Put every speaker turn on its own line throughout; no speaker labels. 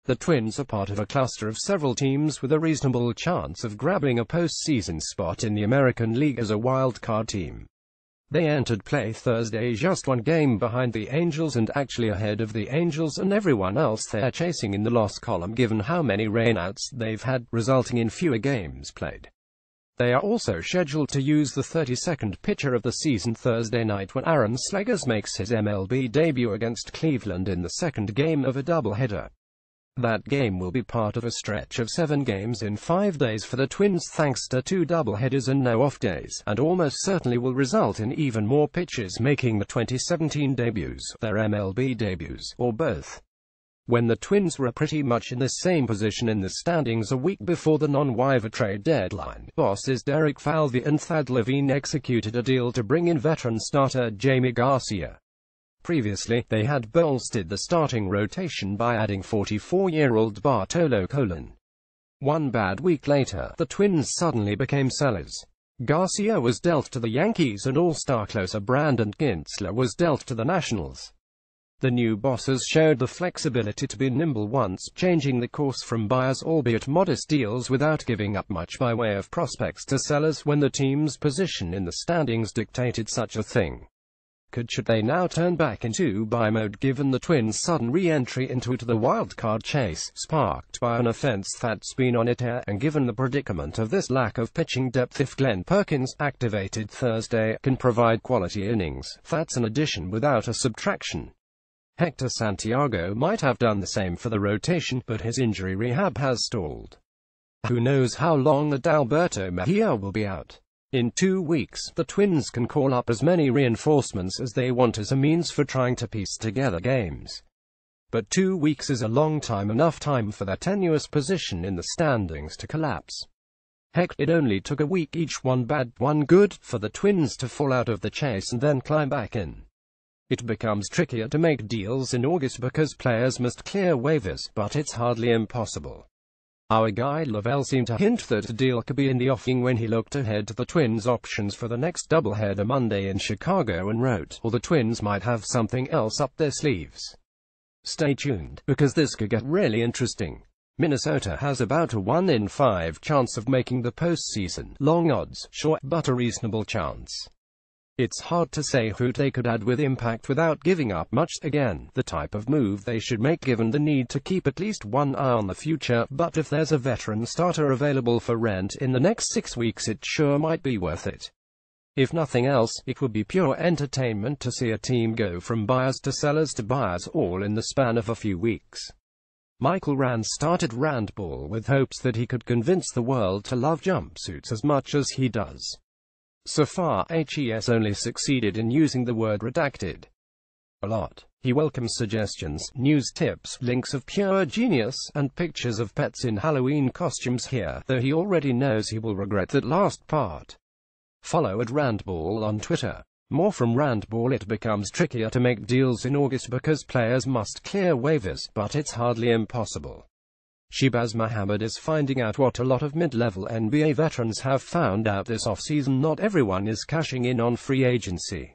The Twins are part of a cluster of several teams with a reasonable chance of grabbing a postseason spot in the American League as a wild-card team. They entered play Thursday just one game behind the Angels and actually ahead of the Angels and everyone else they're chasing in the loss column given how many rainouts they've had, resulting in fewer games played. They are also scheduled to use the 32nd pitcher of the season Thursday night when Aaron Slegers makes his MLB debut against Cleveland in the second game of a doubleheader. That game will be part of a stretch of 7 games in 5 days for the Twins thanks to 2 doubleheaders and no off days, and almost certainly will result in even more pitchers making the 2017 debuts, their MLB debuts, or both. When the Twins were pretty much in the same position in the standings a week before the non-waiver trade deadline, bosses Derek Falvey and Thad Levine executed a deal to bring in veteran starter Jamie Garcia. Previously, they had bolstered the starting rotation by adding 44-year-old Bartolo Colon. One bad week later, the Twins suddenly became sellers. Garcia was dealt to the Yankees and all-star closer Brandon Kintzler was dealt to the Nationals. The new bosses showed the flexibility to be nimble once, changing the course from buyers albeit modest deals without giving up much by way of prospects to sellers when the team's position in the standings dictated such a thing. Should they now turn back into buy mode given the Twins' sudden re-entry into the wild-card chase, sparked by an offense that's been on its air, and given the predicament of this lack of pitching depth if Glenn Perkins, activated Thursday, can provide quality innings, that's an addition without a subtraction. Hector Santiago might have done the same for the rotation, but his injury rehab has stalled. Who knows how long Adalberto Mejia will be out. In 2 weeks, the Twins can call up as many reinforcements as they want as a means for trying to piece together games. But 2 weeks is a long time, enough time for their tenuous position in the standings to collapse. Heck, it only took a week each, one bad, one good, for the Twins to fall out of the chase and then climb back in. It becomes trickier to make deals in August because players must clear waivers, but it's hardly impossible. Our guy Lavelle seemed to hint that a deal could be in the offing when he looked ahead to the Twins' options for the next doubleheader Monday in Chicago and wrote, or the Twins might have something else up their sleeves. Stay tuned, because this could get really interesting. Minnesota has about a 1 in 5 chance of making the postseason. Long odds, sure, but a reasonable chance. It's hard to say who they could add with impact without giving up much, again, the type of move they should make given the need to keep at least one eye on the future, but if there's a veteran starter available for rent in the next 6 weeks it sure might be worth it. If nothing else, it would be pure entertainment to see a team go from buyers to sellers to buyers all in the span of a few weeks. Michael Rand started Randball with hopes that he could convince the world to love jumpsuits as much as he does. So far, HES only succeeded in using the word redacted a lot. He welcomes suggestions, news tips, links of pure genius, and pictures of pets in Halloween costumes here, though he already knows he will regret that last part. Follow @Randball on Twitter. More from Randball. It becomes trickier to make deals in August because players must clear waivers, but it's hardly impossible. Shahbaz Muhammad is finding out what a lot of mid-level NBA veterans have found out this offseason: not everyone is cashing in on free agency.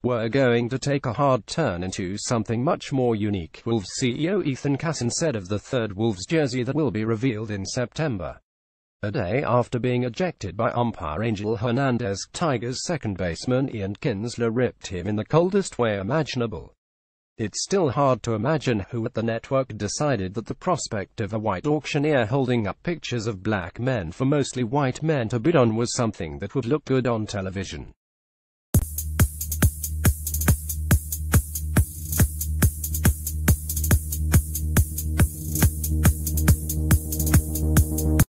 We're going to take a hard turn into something much more unique, Wolves CEO Ethan Casson said of the third Wolves jersey that will be revealed in September. A day after being ejected by umpire Angel Hernandez, Tigers second baseman Ian Kinsler ripped him in the coldest way imaginable. It's still hard to imagine who at the network decided that the prospect of a white auctioneer holding up pictures of black men for mostly white men to bid on was something that would look good on television.